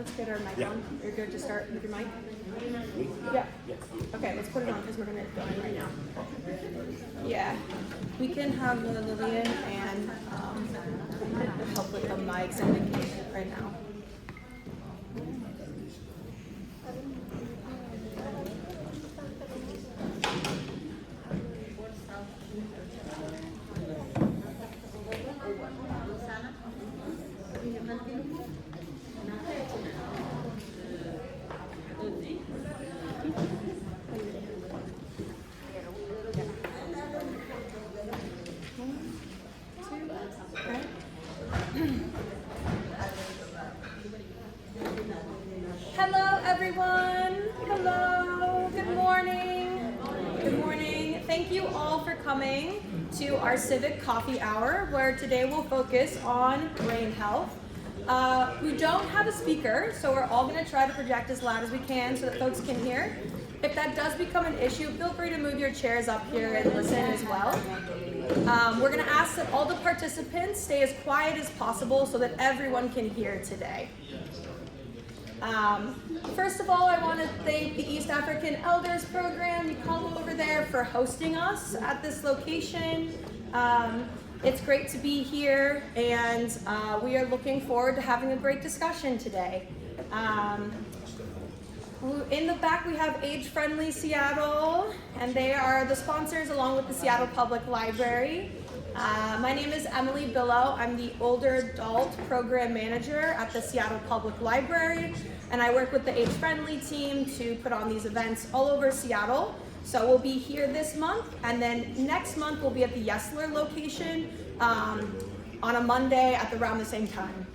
let's get our mic on. You're good to start with your mic? Yeah. Okay, let's put it on because we're going to go in right now. Yeah. We can have Lillian and help with the mics and the case right now. Hello, everyone. Hello. Good morning. Good morning. Thank you all for coming to our Civic Coffee Hour, where today we'll focus on brain health. We don't have a speaker, so we're all going to try to project as loud as we can so that folks can hear. If that does become an issue, feel free to move your chairs up here and listen as well. We're going to ask that all the participants stay as quiet as possible so that everyone can hear today. First of all, I want to thank the East African Elders Program, Nicole over there, for hosting us at this location. It's great to be here, and we are looking forward to having a great discussion today. In the back, we have Age Friendly Seattle, and they are the sponsors along with the Seattle Public Library. My name is Emily Billow. I'm the Older Adult Program Manager at the Seattle Public Library, and I work with the Age Friendly team to put on these events all over Seattle. So we'll be here this month, and then next month we'll be at the Yesler location on a Monday at around the same time.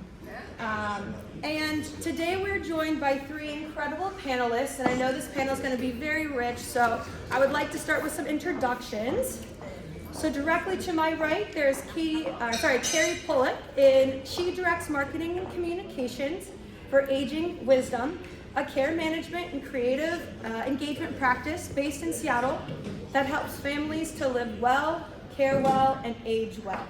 And today we're joined by three incredible panelists, and I know this panel is going to be very rich, so I would like to start with some introductions. So directly to my right, there's Carrie Pullock, and she directs marketing and communications for Aging Wisdom, a care management and creative engagement practice based in Seattle that helps families to live well, care well, and age well.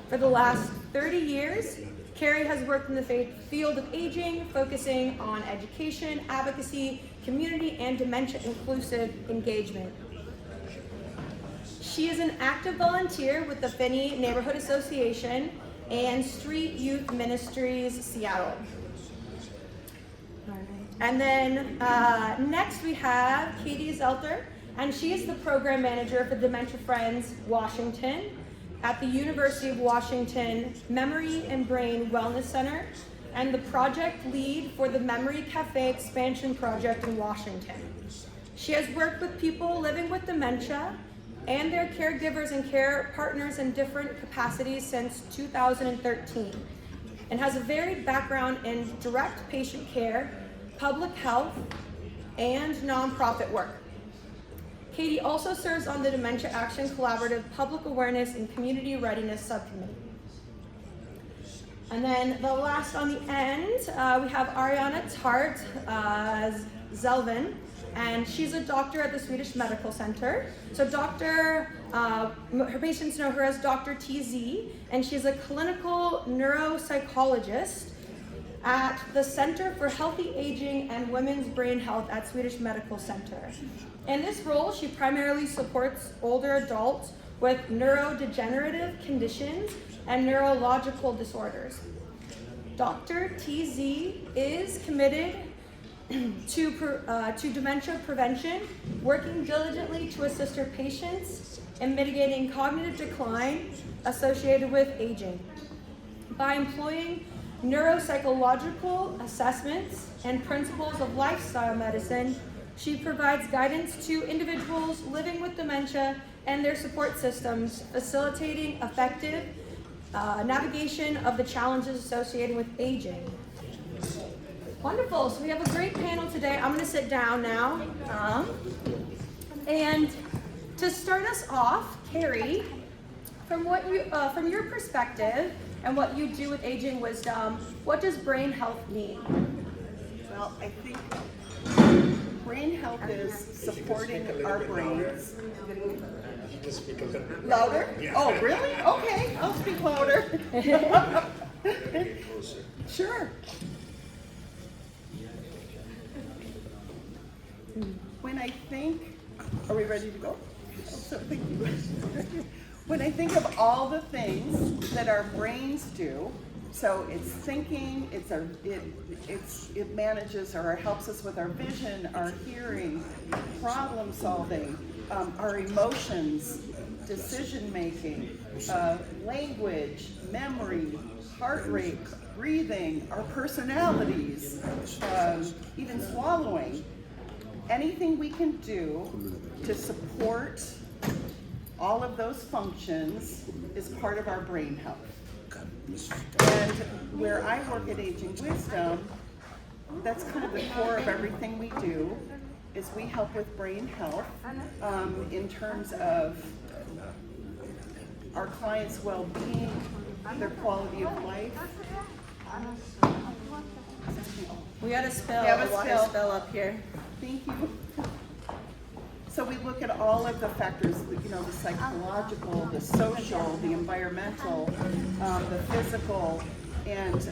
For the last 30 years, Carrie has worked in the field of aging, focusing on education, advocacy, community, and dementia-inclusive engagement. She is an active volunteer with the Finney Neighborhood Association and Street Youth Ministries, Seattle. All right. And then next we have Katie Zelter, and she is the program manager for Dementia Friends Washington at the University of Washington Memory and Brain Wellness Center, and the project lead for the Memory Cafe expansion project in Washington. She has worked with people living with dementia and their caregivers and care partners in different capacities since 2013, and has a varied background in direct patient care, public health, and nonprofit work. Katie also serves on the Dementia Action Collaborative Public Awareness and Community Readiness Subcommittee. And then the last on the end, we have Ariana Tart Zelvin, and she's a doctor at the Swedish Medical Center. So her patients know her as Dr. TZ, and she's a clinical neuropsychologist at the Center for Healthy Aging and Women's Brain Health at Swedish Medical Center. In this role, she primarily supports older adults with neurodegenerative conditions and neurological disorders. Dr. TZ is committed to dementia prevention, working diligently to assist her patients in mitigating cognitive decline associated with aging by employing neuropsychological assessments and principles of lifestyle medicine. She provides guidance to individuals living with dementia and their support systems, facilitating effective navigation of the challenges associated with aging. Wonderful, so we have a great panel today. I'm gonna sit down now. And to start us off, Carrie, from your perspective and what you do with Aging Wisdom, what does brain health mean? Well, I think brain health is supporting our brains. Louder? Yeah. Oh, really? Okay, I'll speak louder. Sure. when I think, are we ready to go? So thank you. When I think of all the things that our brains do, so it's thinking, it manages or helps us with our vision, our hearing, problem solving, our emotions, decision making, language, memory, heart rate, breathing, our personalities, even swallowing. Anything we can do to support all of those functions is part of our brain health. And where I work at Aging Wisdom, that's kind of the core of everything we do, is we help with brain health in terms of our clients' well-being, their quality of life. We had a spill, We have a water spill. spill up here. Thank you. So we look at all of the factors, you know, the psychological, the social, the environmental, the physical, and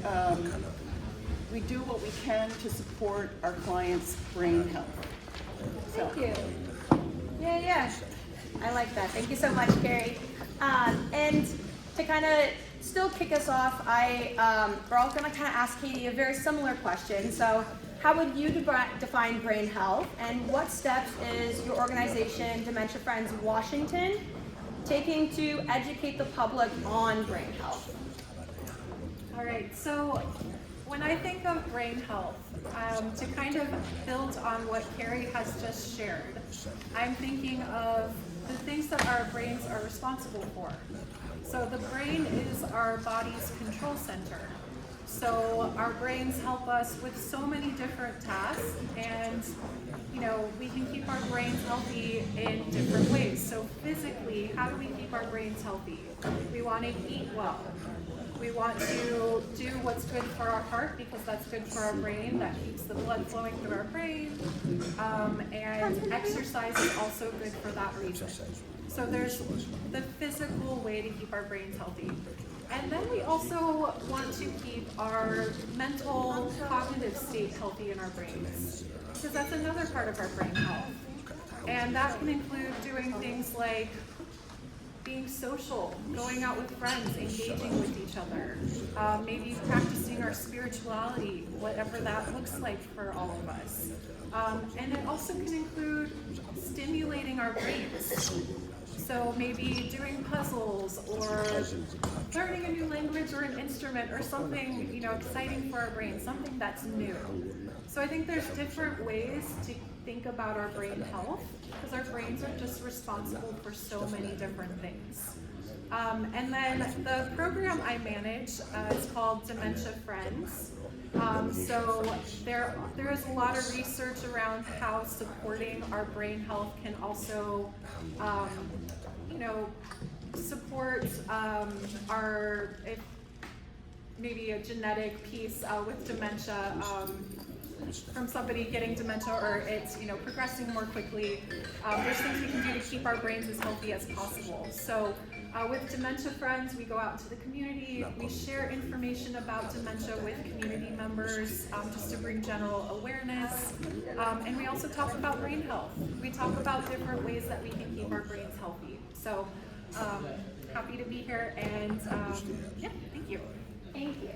we do what we can to support our clients' brain health. So, Thank you. Yeah. I like that. Thank you so much, Carrie. And to kind of still kick us off, we're all going to kind of ask Katie a very similar question. So, how would you define brain health, and what steps is your organization, Dementia Friends Washington, taking to educate the public on brain health? All right, so when I think of brain health, to kind of build on what Carrie has just shared, I'm thinking of the things that our brains are responsible for. So the brain is our body's control center. So our brains help us with so many different tasks, and you know, we can keep our brains healthy in different ways. So physically, how do we keep our brains healthy? We want to eat well. We want to do what's good for our heart, because that's good for our brain. That keeps the blood flowing through our brain. And exercise is also good for that reason. So there's the physical way to keep our brains healthy. And then we also want to keep our mental, cognitive state healthy in our brains, because that's another part of our brain health. And that can include doing things like being social, going out with friends, engaging with each other, maybe practicing our spirituality, whatever that looks like for all of us. And it also can include stimulating our brains. So maybe doing puzzles, or learning a new language or an instrument, or something, you know, exciting for our brain, something that's new. So I think there's different ways to think about our brain health, because our brains are just responsible for so many different things. And then the program I manage is called Dementia Friends. So there is a lot of research around how supporting our brain health can also, you know, support maybe a genetic piece with dementia, from somebody getting dementia, or it's, you know, progressing more quickly. There's things we can do to keep our brains as healthy as possible. So with Dementia Friends, we go out into the community, we share information about dementia with community members, just to bring general awareness, and we also talk about brain health. We talk about different ways that we can keep our brains healthy. So happy to be here, and yeah, thank you. Thank you.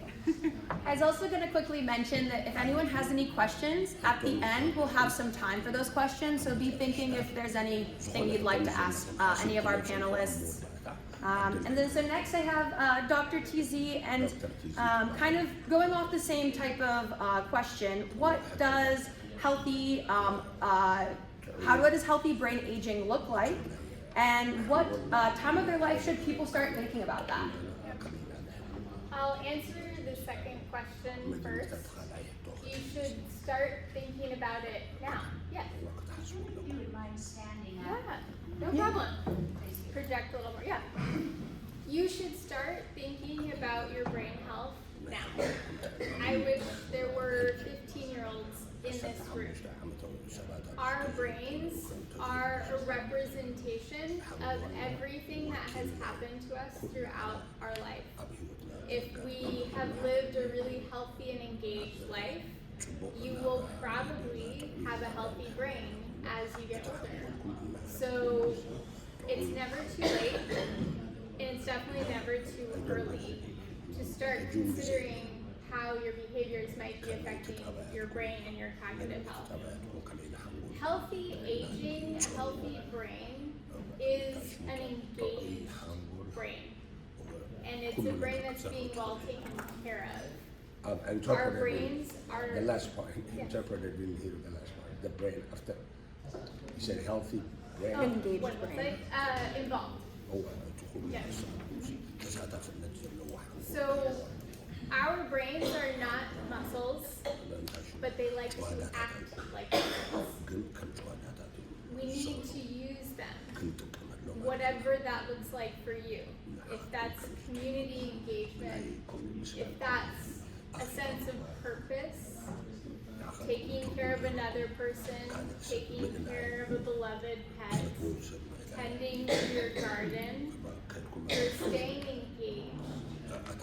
I was also going to quickly mention that if anyone has any questions, at the end we'll have some time for those questions, so be thinking if there's anything you'd like to ask any of our panelists. And then so next I have Dr. TZ, and kind of going off the same type of question, what does healthy brain aging look like, and what time of their life should people start thinking about that? I'll answer the second question first. You should start thinking about it now. Yes. You would mind standing up? Yeah, no problem. Project a little more. Yeah. You should start thinking about your brain health now. I wish there were 15-year-olds in this room. Our brains are a representation of everything that has happened to us throughout our life. If we have lived a really healthy and engaged life, you will probably have a healthy brain as you get older. So it's never too late, and it's definitely never too early to start considering how your behaviors might be affecting your brain and your cognitive health. Healthy aging, healthy brain is an engaged brain. And it's a brain that's being well taken care of. Our Interpreted brains are. the last part. Yes. Interpreted didn't hear the last part. The brain after. You said healthy brain. Oh, Engaged what was brain. it? Involved. Oh, Yes. So our brains are not muscles, but they like to act like muscles. We need to use them, whatever that looks like for you. If that's community engagement, if that's a sense of purpose, taking care of another person, taking care of a beloved pet, tending to your garden, you're staying engaged.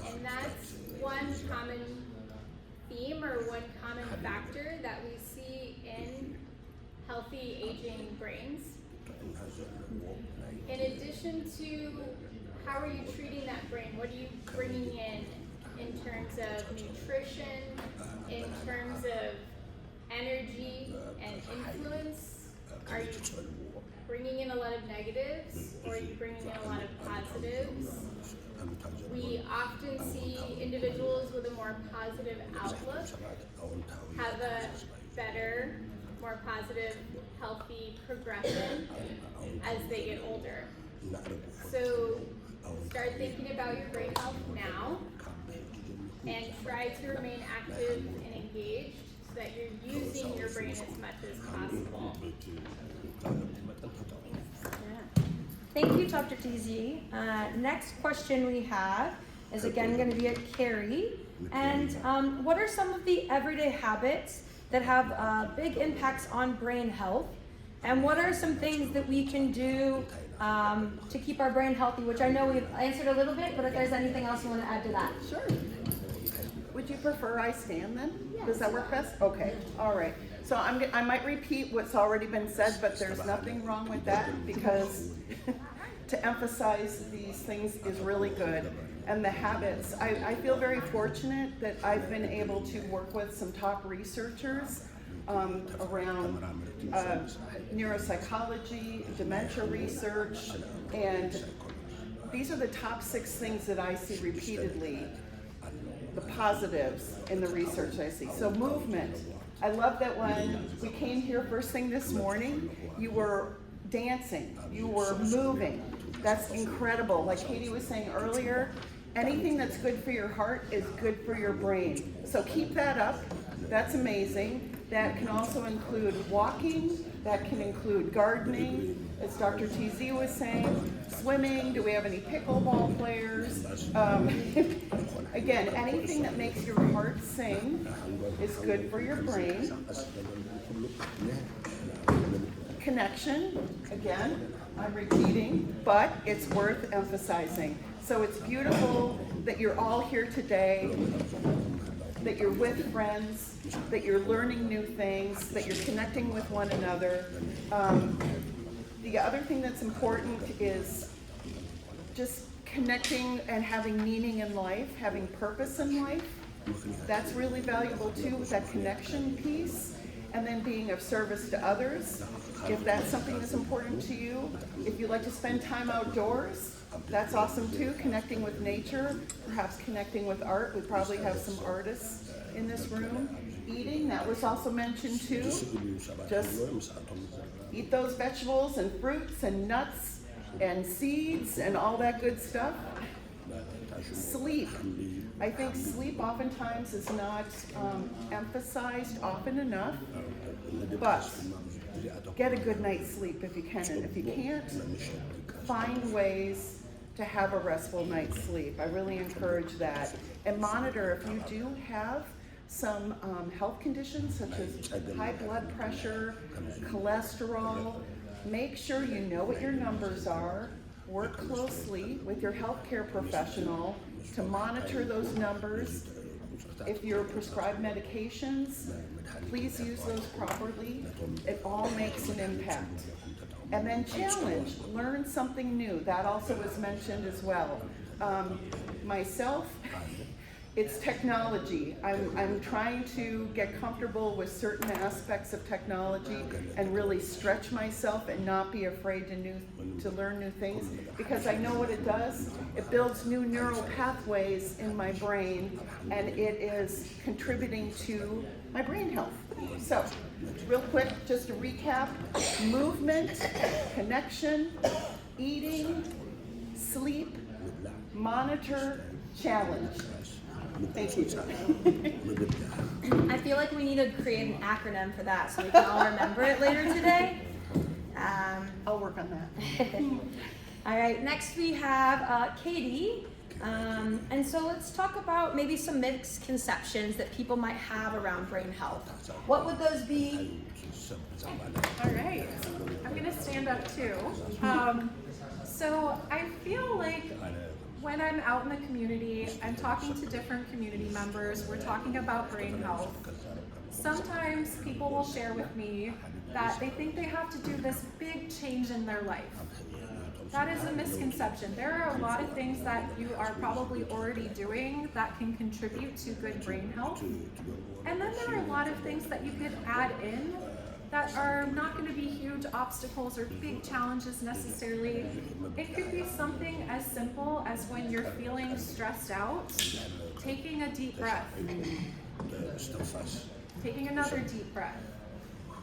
And that's one common theme or one common factor that we see in healthy aging brains. In addition to how are you treating that brain? What are you bringing in terms of nutrition, in terms of energy and influence? Are you bringing in a lot of negatives, or are you bringing in a lot of positives? We often see individuals with a more positive outlook have a better, more positive, healthy progression as they get older. So start thinking about your brain health now and try to remain active and engaged so that you're using your brain as much as possible. Thank you, Dr. TZ. Next question we have is again going to be at Carrie. And what are some of the everyday habits that have big impacts on brain health? And what are some things that we can do to keep our brain healthy, which I know we've answered a little bit, but if there's anything else you want to add to that. Sure. Would you prefer I stand then? Does that work best? Okay, all right. So I might repeat what's already been said, but there's nothing wrong with that because to emphasize these things is really good. And the habits, I feel very fortunate that I've been able to work with some top researchers around neuropsychology, dementia research, and these are the top 6 things that I see repeatedly, the positives in the research I see. So movement. I love that when we came here first thing this morning, you were dancing, you were moving. That's incredible. Like Katie was saying earlier, anything that's good for your heart is good for your brain. So keep that up. That's amazing. That can also include walking. That can include gardening, as Dr. TZ was saying, swimming. Do we have any pickleball players? Again, anything that makes your heart sing is good for your brain. Connection, again, I'm repeating, but it's worth emphasizing. So it's beautiful that you're all here today, that you're with friends, that you're learning new things, that you're connecting with one another. The other thing that's important is just connecting and having meaning in life, having purpose in life. That's really valuable too, with that connection piece. And then being of service to others, if that's something that's important to you. If you like to spend time outdoors, that's awesome too, connecting with nature, perhaps connecting with art. We probably have some artists in this room. Eating, that was also mentioned too. Just eat those vegetables and fruits and nuts and seeds and all that good stuff. Sleep. I think sleep oftentimes is not emphasized often enough, but get a good night's sleep if you can, and if you can't, find ways to have a restful night's sleep. I really encourage that. And monitor if you do have some health conditions such as high blood pressure, cholesterol. Make sure you know what your numbers are. Work closely with your healthcare professional to monitor those numbers. If you're prescribed medications, please use those properly. It all makes an impact. And then challenge, learn something new. That also was mentioned as well. Myself, it's technology. I'm trying to get comfortable with certain aspects of technology and really stretch myself and not be afraid to learn new things, because I know what it does. It builds new neural pathways in my brain, and it is contributing to my brain health. So, real quick, just to recap: movement, connection, eating, sleep, monitor, challenge. Thank you. I feel like we need to create an acronym for that so we can all remember it later today. I'll work on that. All right, next we have Katie. And so let's talk about maybe some misconceptions that people might have around brain health. What would those be? All right, I'm gonna stand up too. So I feel like when I'm out in the community, I'm talking to different community members, we're talking about brain health. Sometimes people will share with me that they think they have to do this big change in their life. That is a misconception. There are a lot of things that you are probably already doing that can contribute to good brain health. And then there are a lot of things that you could add in that are not going to be huge obstacles or big challenges necessarily. It could be something as simple as when you're feeling stressed out, taking a deep breath, taking another deep breath.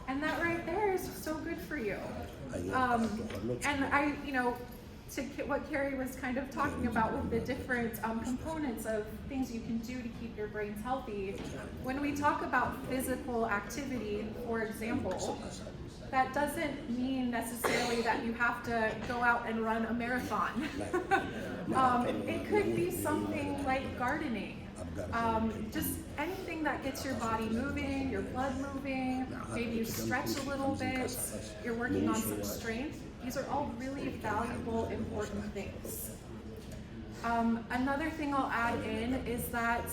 And that right there is so good for you. And I, to what Carrie was kind of talking about with the different components of things you can do to keep your brains healthy. When we talk about physical activity, for example, that doesn't mean necessarily that you have to go out and run a marathon. It could be something like gardening. Just anything that gets your body moving, your blood moving, maybe you stretch a little bit, you're working on some strength. These are all really valuable, important things. Another thing I'll add in is that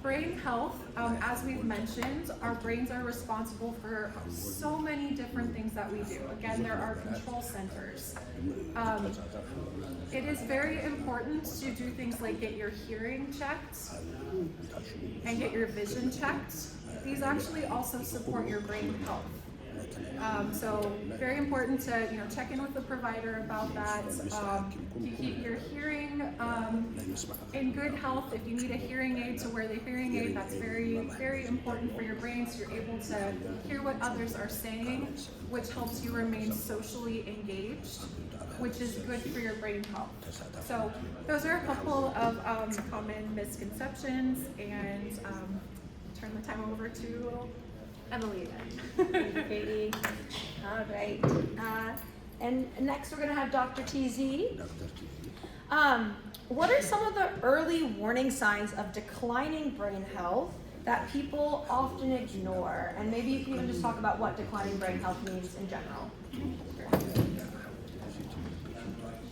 brain health, as we've mentioned, our brains are responsible for so many different things that we do. Again, there are control centers. It is very important to do things like get your hearing checked and get your vision checked. These actually also support your brain health. So very important to check in with the provider about that. You keep your hearing in good health. If you need a hearing aid, to wear the hearing aid. That's very, very important for your brain, so you're able to hear what others are saying, which helps you remain socially engaged, which is good for your brain health. So those are a couple of common misconceptions, and turn the time over to Emily then. Thank you, Katie. All right. And next we're going to have Dr. TZ. What are some of the early warning signs of declining brain health that people often ignore? And maybe you can even just talk about what declining brain health means in general.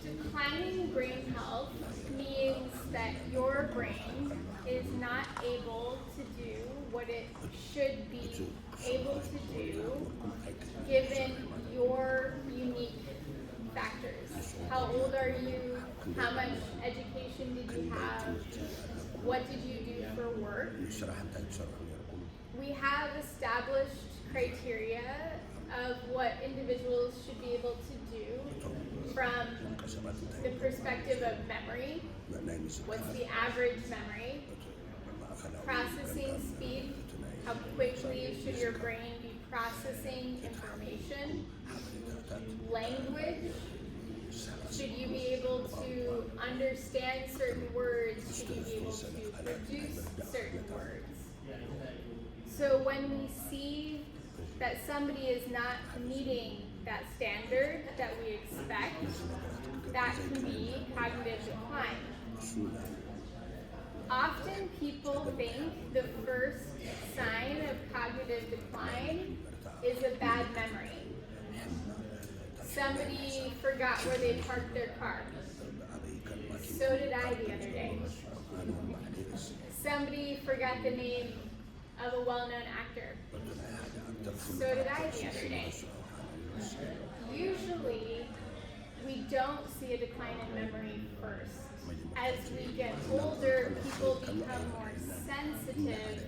Declining brain health means that your brain is not able to do what it should be able to do given your unique factors. How old are you? How much education did you have? What did you do for work? We have established criteria of what individuals should be able to do from the perspective of memory. What's the average memory? Processing speed. How quickly should your brain be processing information? Language. Should you be able to understand certain words? Should you be able to produce certain words? So when we see that somebody is not meeting that standard that we expect, that can be cognitive decline. Often people think the first sign of cognitive decline is a bad memory. Somebody forgot where they parked their car. So did I the other day. Somebody forgot the name of a well-known actor. So did I the other day. Usually, we don't see a decline in memory first. As we get older, people become more sensitive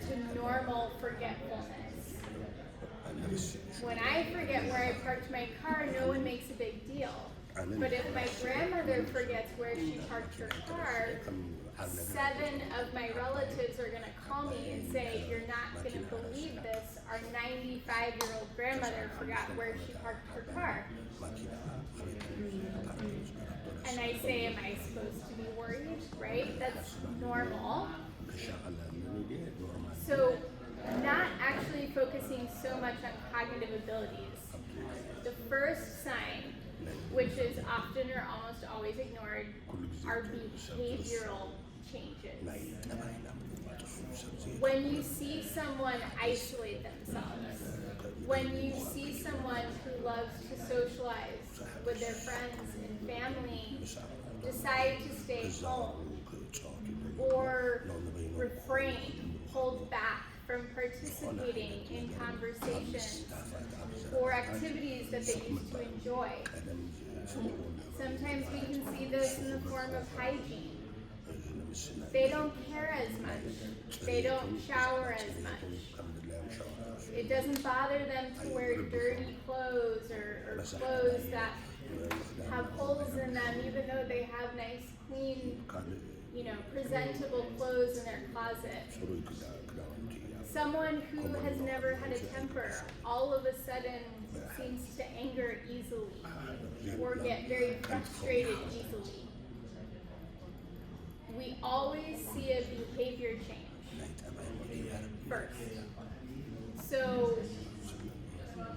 to normal forgetfulness. When I forget where I parked my car, no one makes a big deal. But if my grandmother forgets where she parked her car, 7 of my relatives are going to call me and say, "You're not going to believe this. Our 95-year-old grandmother forgot where she parked her car." And I say, am I supposed to be worried? Right? That's normal. So, not actually focusing so much on cognitive abilities. The first sign, which is often or almost always ignored, are behavioral changes. When you see someone isolate themselves, when you see someone who loves to socialize with their friends and family, decide to stay home, or refrain, hold back from participating in conversations or activities that they used to enjoy. Sometimes we can see this in the form of hygiene. They don't care as much. They don't shower as much. It doesn't bother them to wear dirty clothes or clothes that have holes in them, even though they have nice, clean, presentable clothes in their closet. Someone who has never had a temper all of a sudden seems to anger easily or get very frustrated easily. We always see a behavior change first. So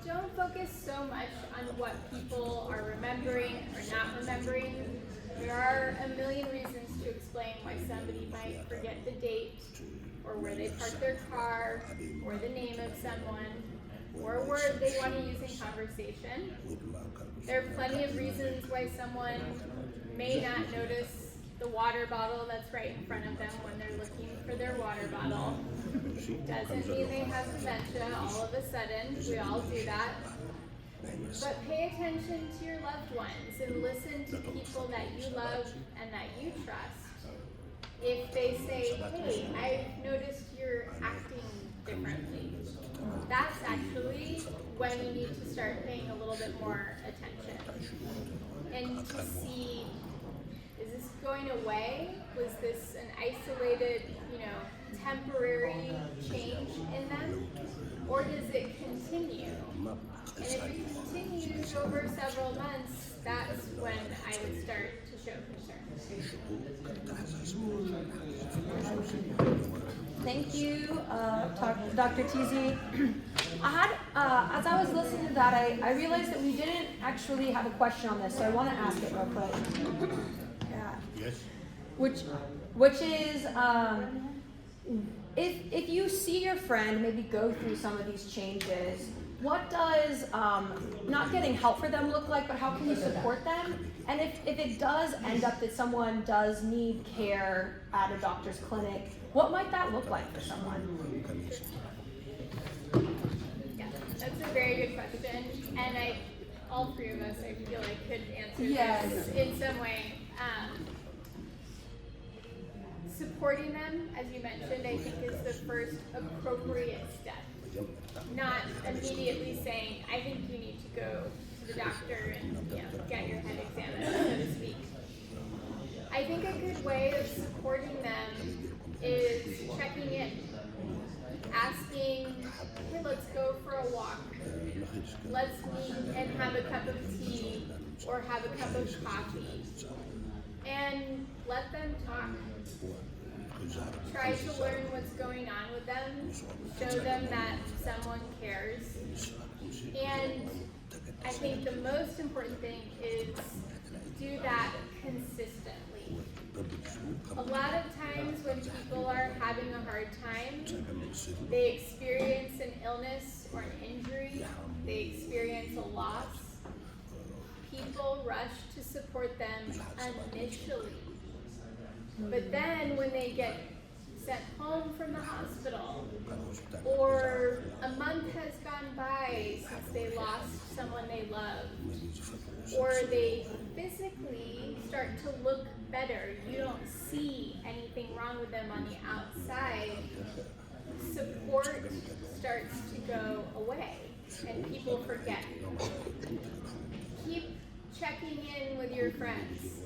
don't focus so much on what people are remembering or not remembering. There are a million reasons to explain why somebody might forget the date, or where they parked their car, or the name of someone, or a word they want to use in conversation. There are plenty of reasons why someone may not notice the water bottle that's right in front of them when they're looking for their water bottle. Doesn't mean they have dementia all of a sudden. We all do that. But pay attention to your loved ones and listen to people that you love and that you trust. If they say, "Hey, I've noticed you're acting differently," that's actually when you need to start paying a little bit more attention. And to see, is this going away? Was this an isolated, temporary change in them? Or does it continue? And if it continues over several months, that's when I would start to show concern. Thank you, Dr. Teasy. As I was listening to that, I realized that we didn't actually have a question on this, so I want to ask it real quick. Yeah. Yes. Which is, if you see your friend maybe go through some of these changes, what does not getting help for them look like, but how can you support them? And if it does end up that someone does need care at a doctor's clinic, what might that look like for someone? Yeah, that's a very good question. And all 3 of us, I feel like, could answer this in some way. Supporting them, as you mentioned, I think is the first appropriate step. Not immediately saying, "I think you need to go to the doctor and get your head examined," so to speak. I think a good way of supporting them is checking in, asking, "Hey, let's go for a walk. Let's meet and have a cup of tea or have a cup of coffee," and let them talk. Try to learn what's going on with them, show them that someone cares, and I think the most important thing is do that consistently. A lot of times when people are having a hard time, they experience an illness or an injury, they experience a loss, people rush to support them initially. But then when they get sent home from the hospital, or a month has gone by since they lost someone they loved, or they physically start to look better, you don't see anything wrong with them on the outside, support starts to go away and people forget. Keep checking in with your friends.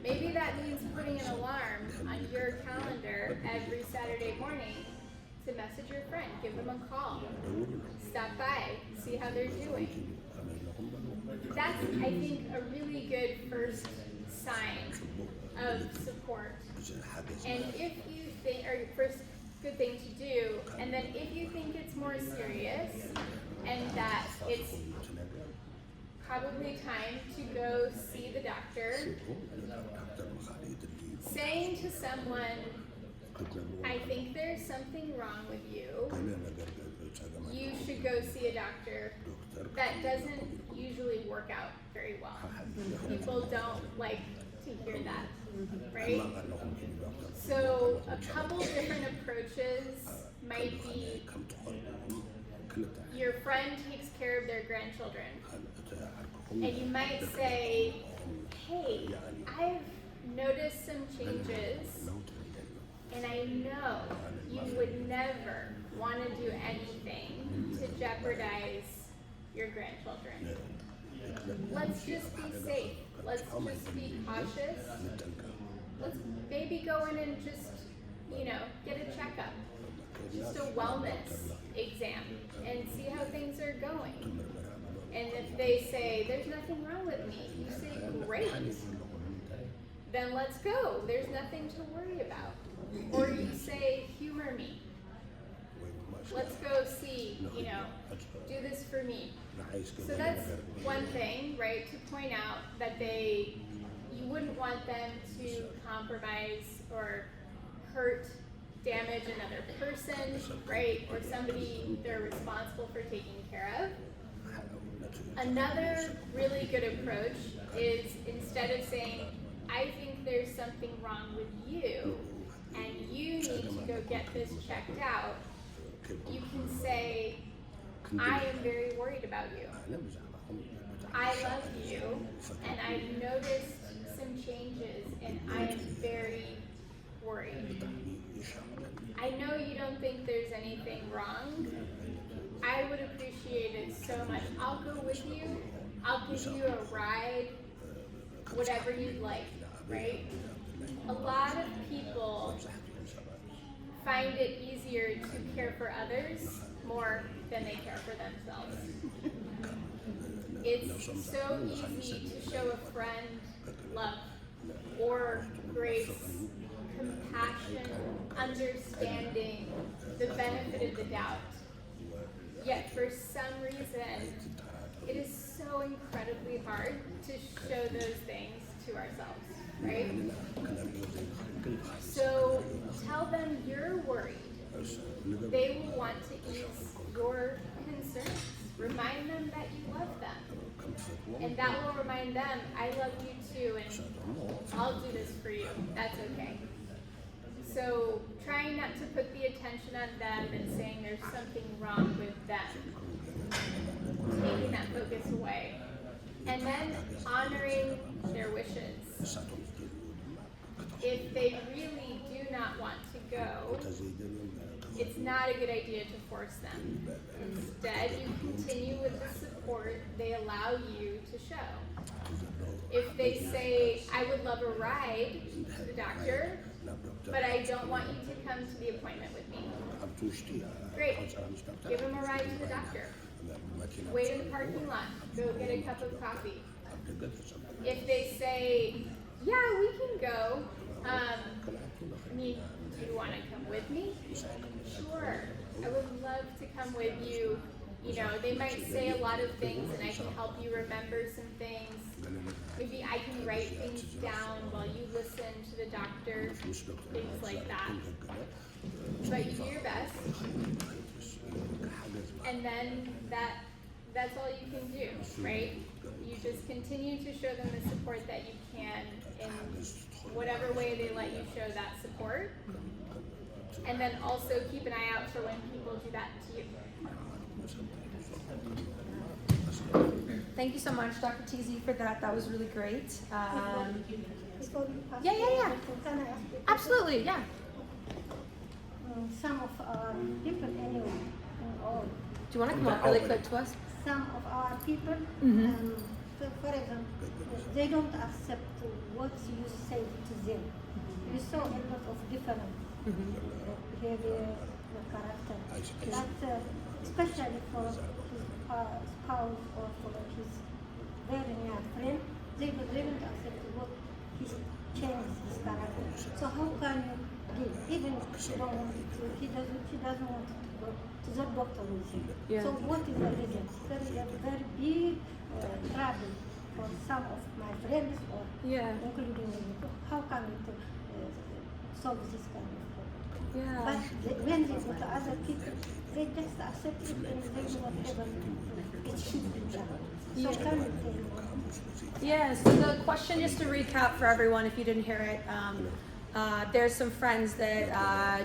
Maybe that means putting an alarm on your calendar every Saturday morning to message your friend, give them a call, stop by, see how they're doing. That's, I think, a really good first sign of support. And if you think, or first good thing to do, and then if you think it's more serious and that it's probably time to go see the doctor, saying to someone, I think there's something wrong with you, you should go see a doctor, that doesn't usually work out very well. People don't like to hear that, right? So a couple different approaches might be your friend takes care of their grandchildren, and you might say, hey, I've noticed some changes, and I know you would never want to do anything to jeopardize your grandchildren. Let's just be safe. Let's just be cautious. Let's maybe go in and just, get a checkup. Just a wellness exam and see how things are going. And if they say, there's nothing wrong with me, you say, great. Then let's go. There's nothing to worry about. Or you say, humor me. Let's go see, do this for me. So that's one thing, right? To point out that you wouldn't want them to compromise or hurt, damage another person, right? Or somebody they're responsible for taking care of. Another really good approach is, instead of saying, I think there's something wrong with you, and you need to go get this checked out, you can say, I am very worried about you. I love you, and I've noticed some changes, and I am very worried. I know you don't think there's anything wrong. I would appreciate it so much. I'll go with you. I'll give you a ride, whatever you'd like, right? A lot of people find it easier to care for others more than they care for themselves. It's so easy to show a friend love or grace, compassion, understanding, the benefit of the doubt. Yet for some reason, it is so incredibly hard to show those things to ourselves, right? So tell them you're worried. They will want to ease your concerns. Remind them that you love them. And that will remind them, I love you too, and I'll do this for you. That's okay. So trying not to put the attention on them and saying there's something wrong with them. Taking that focus away. And then honoring their wishes. If they really do not want to go, it's not a good idea to force them. Instead, you continue with the support they allow you to show. If they say, I would love a ride to the doctor, but I don't want you to come to the appointment with me. Great. Give them a ride to the doctor. Wait in the parking lot. Go get a cup of coffee. If they say, yeah, we can go, do you want to come with me? Sure. I would love to come with you. They might say a lot of things and I can help you remember some things. Maybe I can write things down while you listen to the doctor, things like that. But you do your best. And then that's all you can do, right? you just continue to show them the support that you can in whatever way they let you show that support. And then also keep an eye out for when people do that to you. Thank you so much, Dr. TZ, for that. That was really great. Before you pass Yeah. can I ask you? Absolutely, yeah. Some of our people anyway, all, Do you want to come up really quick to us? some of our people, for example, they don't accept what you say to them. You saw a lot of different behavior, character, but especially for his spouse or for his very near friend, they don't accept what he changed his character. So how can you give? Even if you don't want to, he doesn't want to go to the doctor with him. Yeah. So what is the reason? There is a very big trouble for some of my friends or Yeah. including me. How can we solve this kind of problem? Yeah. But when they go to other people, they just accept it and they do whatever it should be done. So Yeah. can you tell me? Yeah, so the question, just to recap for everyone if you didn't hear it, there's some friends that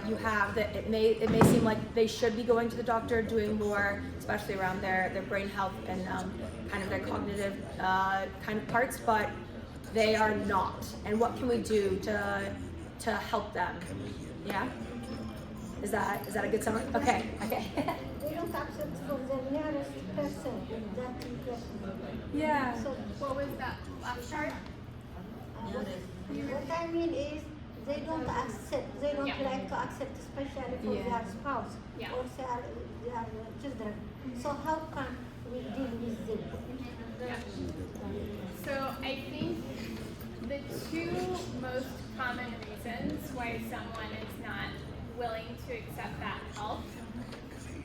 you have that it may seem like they should be going to the doctor, doing more, especially around their brain health and kind of their cognitive kind of parts, but they are not. And what can we do to help them? Yeah? Is that a good summary? Okay. They don't accept for the nearest person that person. Yeah. So What was that last part? what I mean is they don't accept, they don't Yeah. like to accept, especially for Yeah. their spouse Yeah. or their children. So how can we deal with them? So I think the two most common reasons why someone is not willing to accept that help,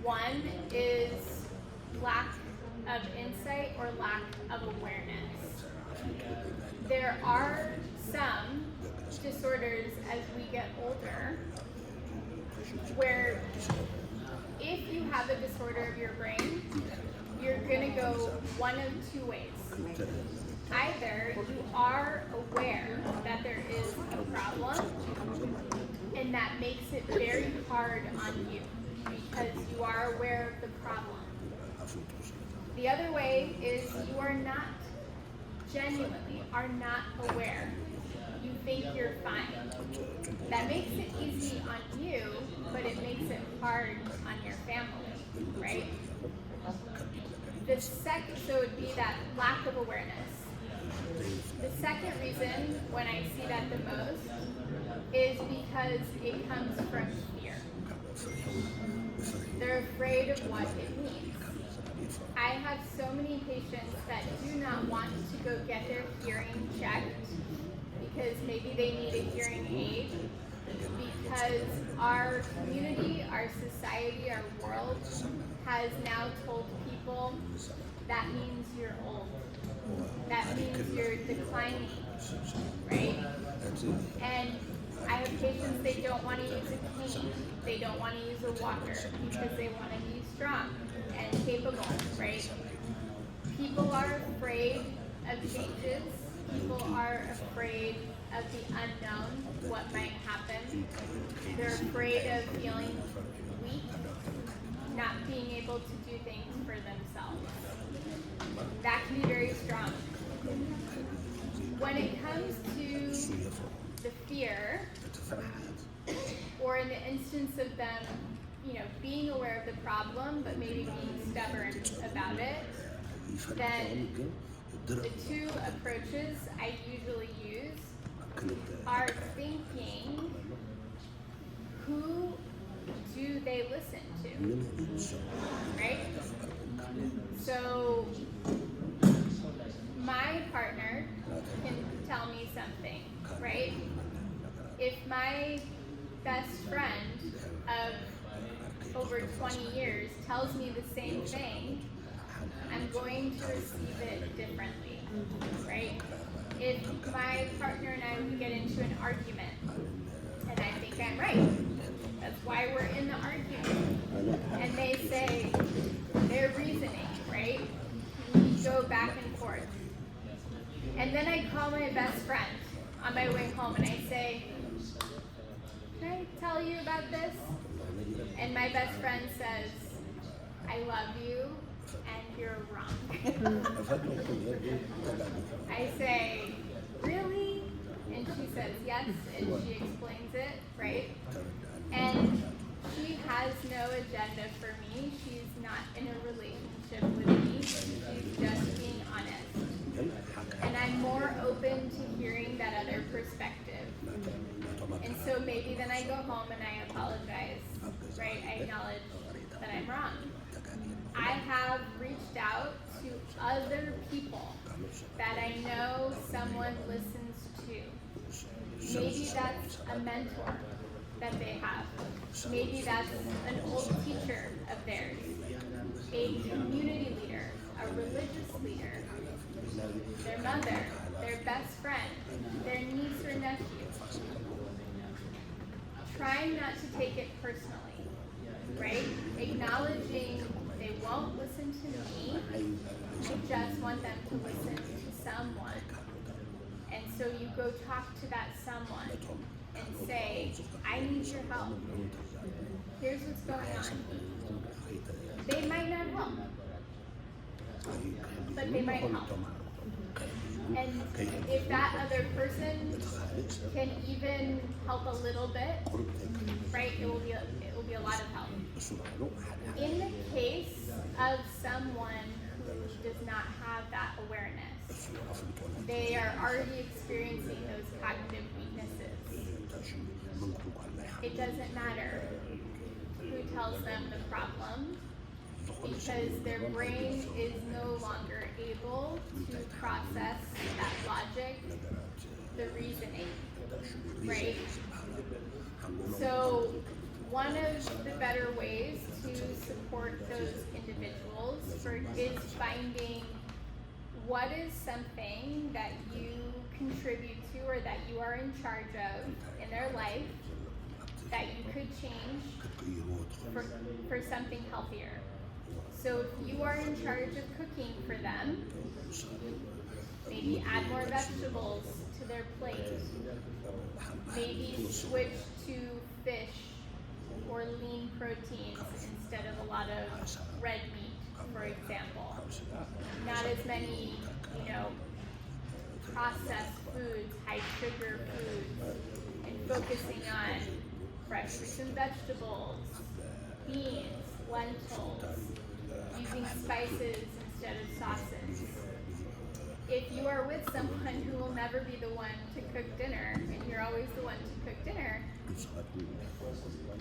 one is lack of insight or lack of awareness. There are some disorders as we get older where if you have a disorder of your brain, you're gonna go one of two ways. Either you are aware that there is a problem and that makes it very hard on you because you are aware of the problem. The other way is you are not genuinely are not aware. You think you're fine. That makes it easy on you, but it makes it hard on your family, right? The second, so it would be that lack of awareness. The second reason when I see that the most is because it comes from fear. They're afraid of what it means. I have so many patients that do not want to go get their hearing checked because maybe they need a hearing aid, because our community, our society, our world has now told people that means you're old. That means you're declining, right? And I have patients, they don't want to use a cane. They don't want to use a walker because they want to be strong and capable, right? People are afraid of changes. People are afraid of the unknown, what might happen. They're afraid of feeling weak, not being able to do things for themselves. That can be very strong. When it comes to the fear, or in the instance of them, being aware of the problem, but maybe being stubborn about it, then the two approaches I usually use are thinking, who do they listen to, right? So my partner can tell me something, right? If my best friend of over 20 years tells me the same thing, I'm going to receive it differently, right? If my partner and I would get into an argument, and I think I'm right, that's why we're in the argument, and they say their reasoning, right? We go back and forth. And then I call my best friend on my way home and I say, can I tell you about this? And my best friend says, I love you and you're wrong. I say, really? And she says yes, and she explains it, right? And she has no agenda for me. She's not in a relationship with me. She's just being honest. And I'm more open to hearing that other perspective. And so maybe then I go home and I apologize, right? I acknowledge that I'm wrong. I have reached out to other people that I know someone listens to. Maybe that's a mentor that they have. Maybe that's an old teacher of theirs, a community leader, a religious leader, their mother, their best friend, their niece or nephew. Trying not to take it personally, right? Acknowledging they won't listen to me, I just want them to listen to someone. And so you go talk to that someone and say, I need your help. Here's what's going on. They might not help, but they might help. And if that other person can even help a little bit, right, it will be a lot of help. In the case of someone who does not have that awareness, they are already experiencing those cognitive weaknesses. It doesn't matter who tells them the problem, because their brain is no longer able to process that logic, the reasoning, right? So one of the better ways to support those individuals is finding what is something that you contribute to or that you are in charge of in their life that you could change for something healthier. So if you are in charge of cooking for them, maybe add more vegetables to their plate. Maybe switch to fish or lean proteins instead of a lot of red meat, for example. Not as many, processed foods, high sugar foods, and focusing on fresh fruits and vegetables, beans, lentils, using spices instead of sauces. If you are with someone who will never be the one to cook dinner, and you're always the one to cook dinner,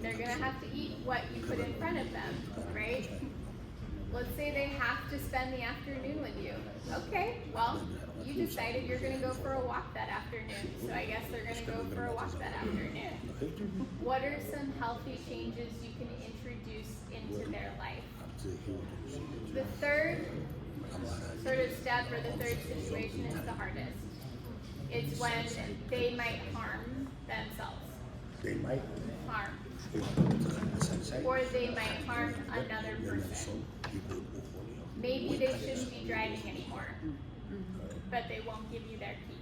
they're gonna have to eat what you put in front of them, right? Let's say they have to spend the afternoon with you. Okay, well, you decided you're gonna go for a walk that afternoon, so I guess they're gonna go for a walk that afternoon. What are some healthy changes you can introduce into their life? The third sort of step, or the third situation, is the hardest. It's when they might harm themselves. They might. Harm. Or they might harm another person. Maybe they shouldn't be driving anymore, but they won't give you their key.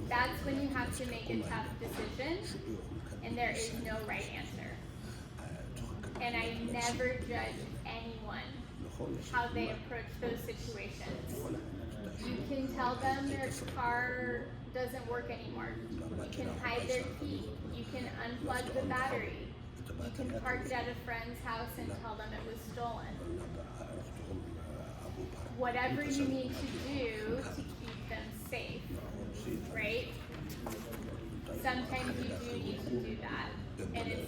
That's when you have to make a tough decision, and there is no right answer. And I never judge anyone how they approach those situations. You can tell them their car doesn't work anymore. You can hide their key. You can unplug the battery. You can park it at a friend's house and tell them it was stolen. Whatever you need to do to keep them safe, right? Sometimes you do need to do that. And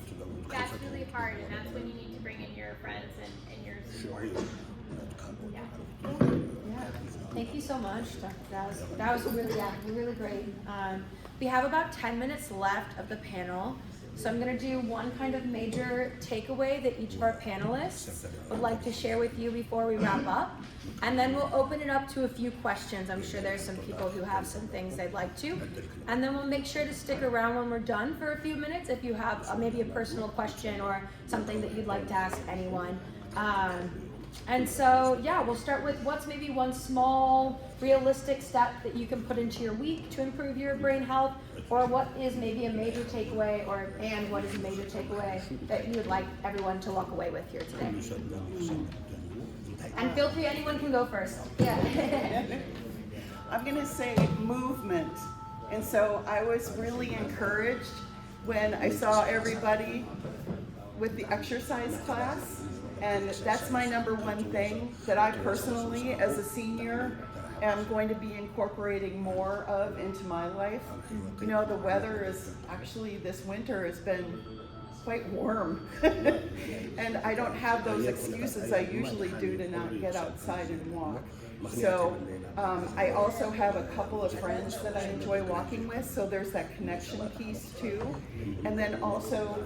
that's really hard, and that's when you need to bring in your friends and your support. Yeah. Thank you so much. That was really great. We have about 10 minutes left of the panel. So I'm going to do one kind of major takeaway that each of our panelists would like to share with you before we wrap up. And then we'll open it up to a few questions. I'm sure there's some people who have some things they'd like to. And then we'll make sure to stick around when we're done for a few minutes if you have maybe a personal question or something that you'd like to ask anyone. And so, yeah, we'll start with what's maybe one small, realistic step that you can put into your week to improve your brain health, or what is maybe a major takeaway, and what is a major takeaway that you would like everyone to walk away with here today. And feel free, anyone can go first. Yeah. I'm gonna say movement. And so I was really encouraged when I saw everybody with the exercise class. And that's my number one thing that I personally, as a senior, am going to be incorporating more of into my life. You know, the weather is actually, this winter has been quite warm. And I don't have those excuses I usually do to not get outside and walk. So I also have a couple of friends that I enjoy walking with, so there's that connection piece too. And then also,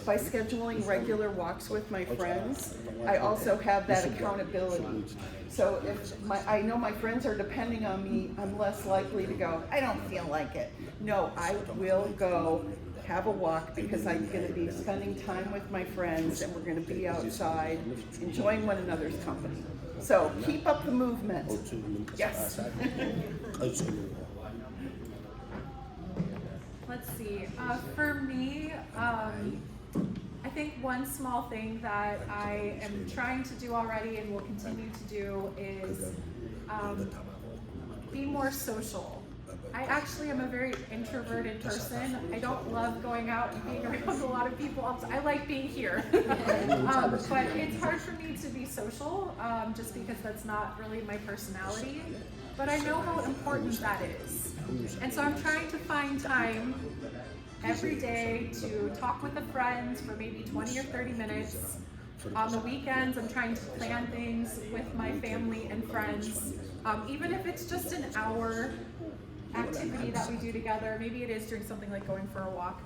by scheduling regular walks with my friends, I also have that accountability. So if I know my friends are depending on me, I'm less likely to go, I don't feel like it. No, I will go have a walk because I'm going to be spending time with my friends and we're going to be outside enjoying one another's company. So keep up the movement. Yes. Let's see. For me, I think one small thing that I am trying to do already and will continue to do is be more social. I actually am a very introverted person. I don't love going out and being around a lot of people. I like being here. But it's hard for me to be social just because that's not really my personality. But I know how important that is. And so I'm trying to find time every day to talk with a friend for maybe 20 or 30 minutes. On the weekends, I'm trying to plan things with my family and friends. Even if it's just an hour activity that we do together. Maybe it is doing something like going for a walk.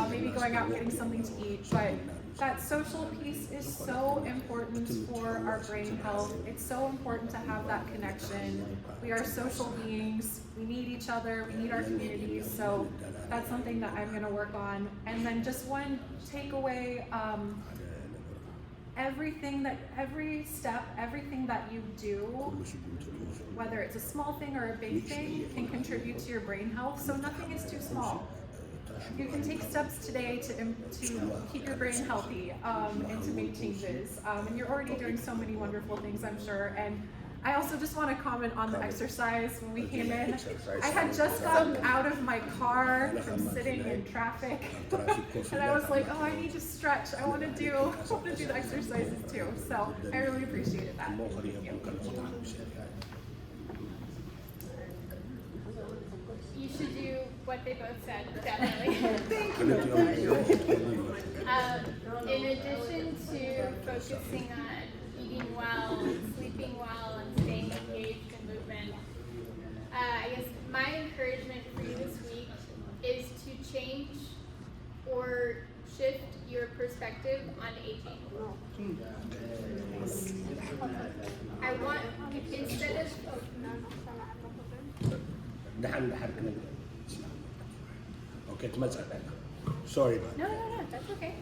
Maybe going out and getting something to eat. But that social piece is so important for our brain health. It's so important to have that connection. We are social beings. We need each other. We need our communities. So that's something that I'm going to work on. And then just one takeaway, every step, everything that you do, whether it's a small thing or a big thing, can contribute to your brain health. So nothing is too small. You can take steps today to keep your brain healthy and to make changes. And you're already doing so many wonderful things, I'm sure. And I also just want to comment on the exercise. When we came in, I had just gotten out of my car from sitting in traffic, and I was like, "Oh, I need to stretch. I want to do the exercises too." So I really appreciated that. Thank you. You should do what they both said, definitely. In addition to focusing on eating well, sleeping well, and staying engaged in movement, I guess my encouragement for you this week is to change or shift your perspective on aging. I want, instead of Okay, sorry. No, that's okay.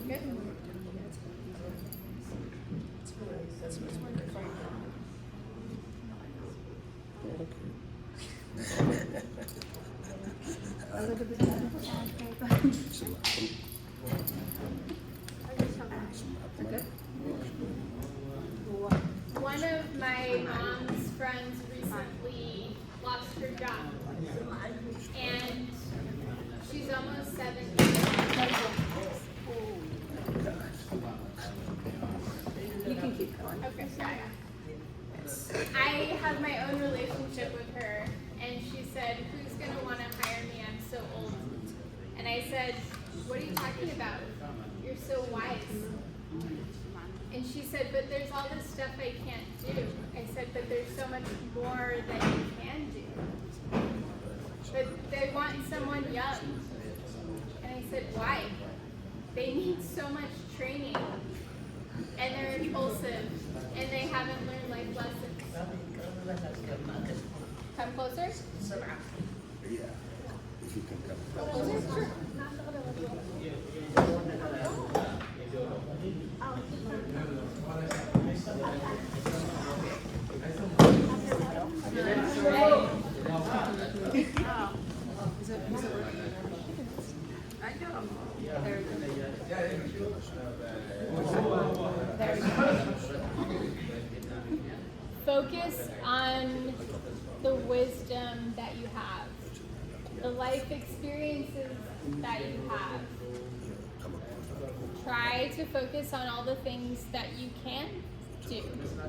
Good. One of my mom's friends recently lost her job, and she's almost 70. You can keep going. Okay, sorry. I have my own relationship with her, and she said, "Who's going to want to hire me? I'm so old." And I said, "What are you talking about? You're so wise." And she said, "But there's all this stuff I can't do." I said, "But there's so much more that you can do." But they want someone young. And I said, "Why?" They need so much training. And they're impulsive. And they haven't learned life lessons. Come closer? Yeah, if you can come. Come closer? Sure. focus on the wisdom that you have, the life experiences that you have. Try to focus on all the things that you can do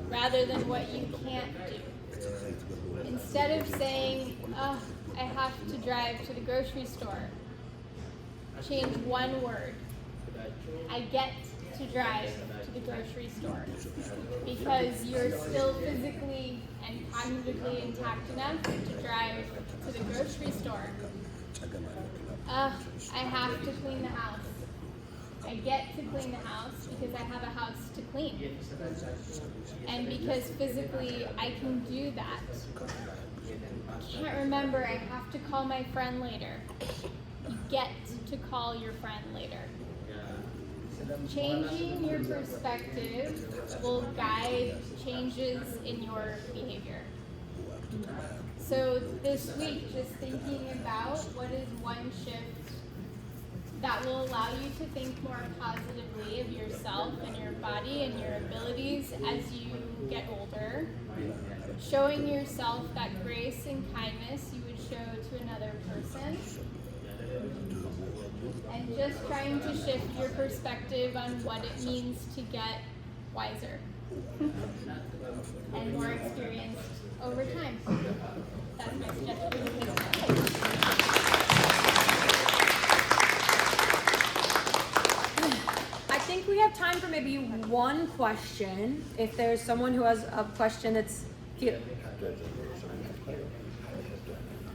rather than what you can't do. Instead of saying, oh, I have to drive to the grocery store, change one word. I get to drive to the grocery store because you're still physically and cognitively intact enough to drive to the grocery store. I have to clean the house. I get to clean the house because I have a house to clean. And because physically I can do that. Can't remember, I have to call my friend later. You get to call your friend later. Changing your perspective will guide changes in your behavior. So this week, just thinking about what is one shift that will allow you to think more positively of yourself and your body and your abilities as you get older. Showing yourself that grace and kindness you would show to another person. And just trying to shift your perspective on what it means to get wiser and more experienced over time. That's my suggestion for the kids. I think we have time for maybe one question. If there's someone who has a question that's cute.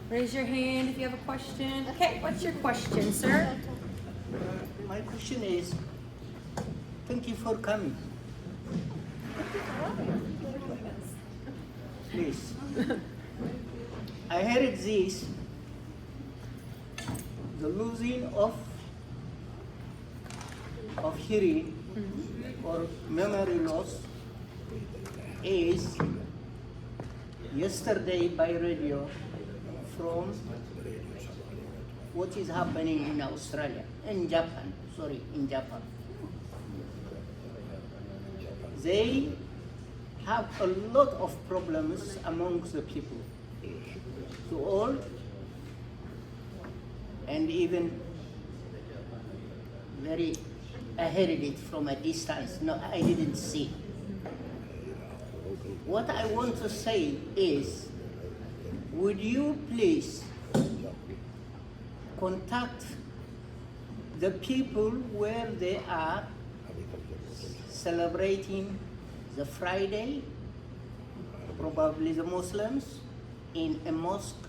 Raise your hand if you have a question. Okay, what's your question, sir? My question is, thank you for coming. Please. I heard this, the losing of hearing or memory loss is yesterday by radio from what is happening in Australia, in Japan. They have a lot of problems amongst the people, to all, and even very, I heard it from a distance. No, I didn't see. What I want to say is, would you please contact the people where they are celebrating the Friday, probably the Muslims, in a mosque,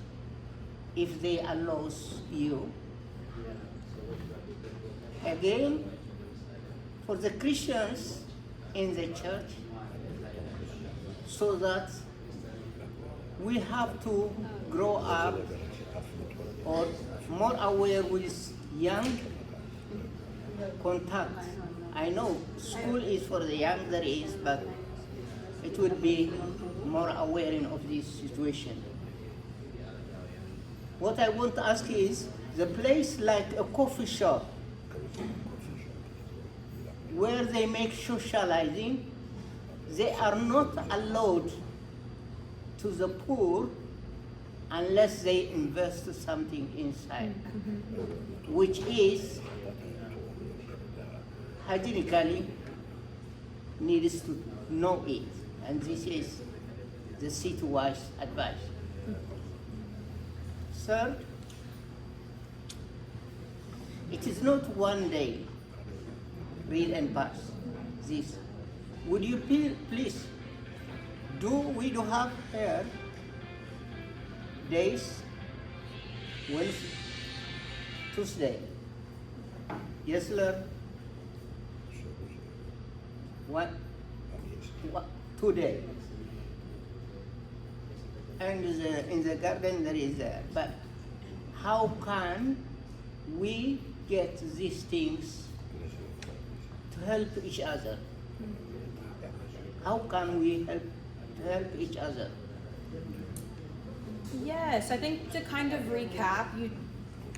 if they allow you. Again, for the Christians in the church, so that we have to grow up or more aware with young contact. I know school is for the young, there is, but it would be more aware of this situation. What I want to ask is, the place like a coffee shop, where they make socializing, they are not allowed to the poor unless they invest something inside, which is hygienically needs to know it, and this is the city-wise advice. Third, it is not one day, read and pass this. Would you please, we do have here days, Wednesday, Tuesday, yes, Lord, what, today, and in the garden there is there, but how can we get these things to help each other? How can we help each other? Yes, I think to kind of recap, you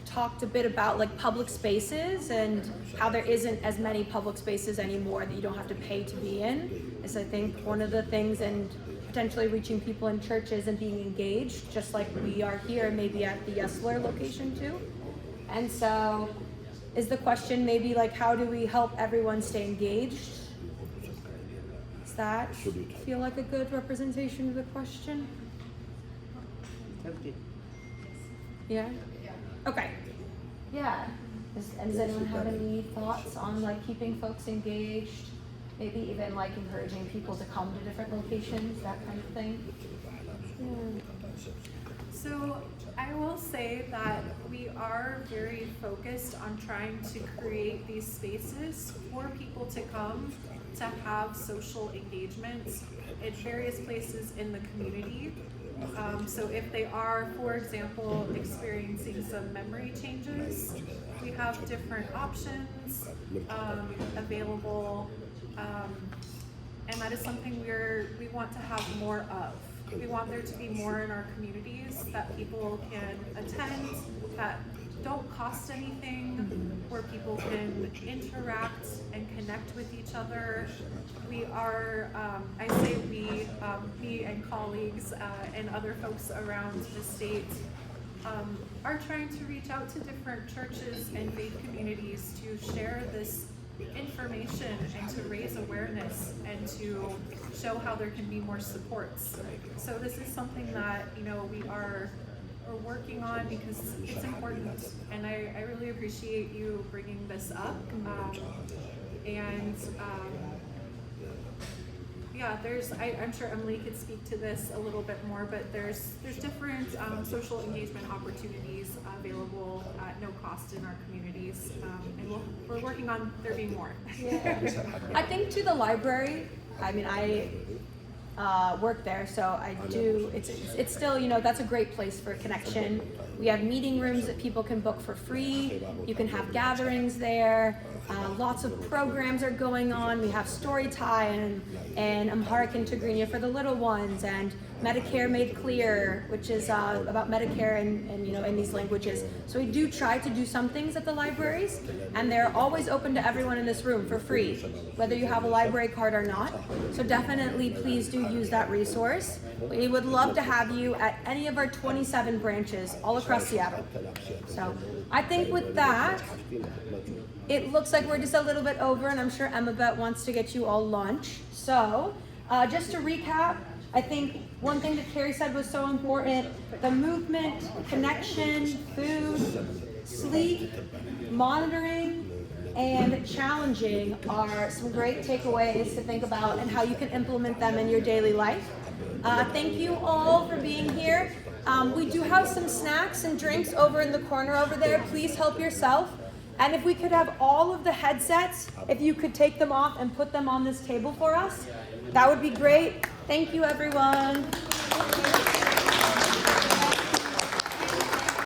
talked a bit about like public spaces and how there isn't as many public spaces anymore that you don't have to pay to be in. Is I think one of the things, and potentially reaching people in churches and being engaged, just like we are here, maybe at the Yesler location too. And so is the question maybe like, how do we help everyone stay engaged? Does that feel like a good representation of the question? Okay. Yeah? Okay. Yeah. Does anyone have any thoughts on like keeping folks engaged? Maybe even like encouraging people to come to different locations, that kind of thing? Yeah. So I will say that we are very focused on trying to create these spaces for people to come to have social engagements at various places in the community. So if they are, for example, experiencing some memory changes, we have different options available, and that is something we want to have more of. We want there to be more in our communities that people can attend, that don't cost anything, where people can interact and connect with each other. We are, I say we, me and colleagues and other folks around the state are trying to reach out to different churches and faith communities to share this information and to raise awareness and to show how there can be more supports. So this is something that, you know, we're working on because it's important, and I really appreciate you bringing this up. Yeah, I'm sure Emily could speak to this a little bit more, but there's different social engagement opportunities available at no cost in our communities, and we're working on there being more. Yeah. I think to the library, I mean, I work there, so I do, it's still, you know, that's a great place for connection. We have meeting rooms that people can book for free. You can have gatherings there. Lots of programs are going on. We have story time and Amharic and Tigrinya for the little ones, and Medicare Made Clear, which is about Medicare and you know, in these languages. So we do try to do some things at the libraries, and they're always open to everyone in this room for free, whether you have a library card or not. So definitely please do use that resource. We would love to have you at any of our 27 branches all across Seattle. So I think with that, it looks like we're just a little bit over, and I'm sure Emma wants to get you all lunch. So just to recap, I think one thing that Carrie said was so important: the movement, connection, food, sleep, monitoring, and challenging are some great takeaways to think about and how you can implement them in your daily life. Thank you all for being here. We do have some snacks and drinks over in the corner over there. Please help yourself. And if we could have all of the headsets, if you could take them off and put them on this table for us, that would be great. Thank you, everyone.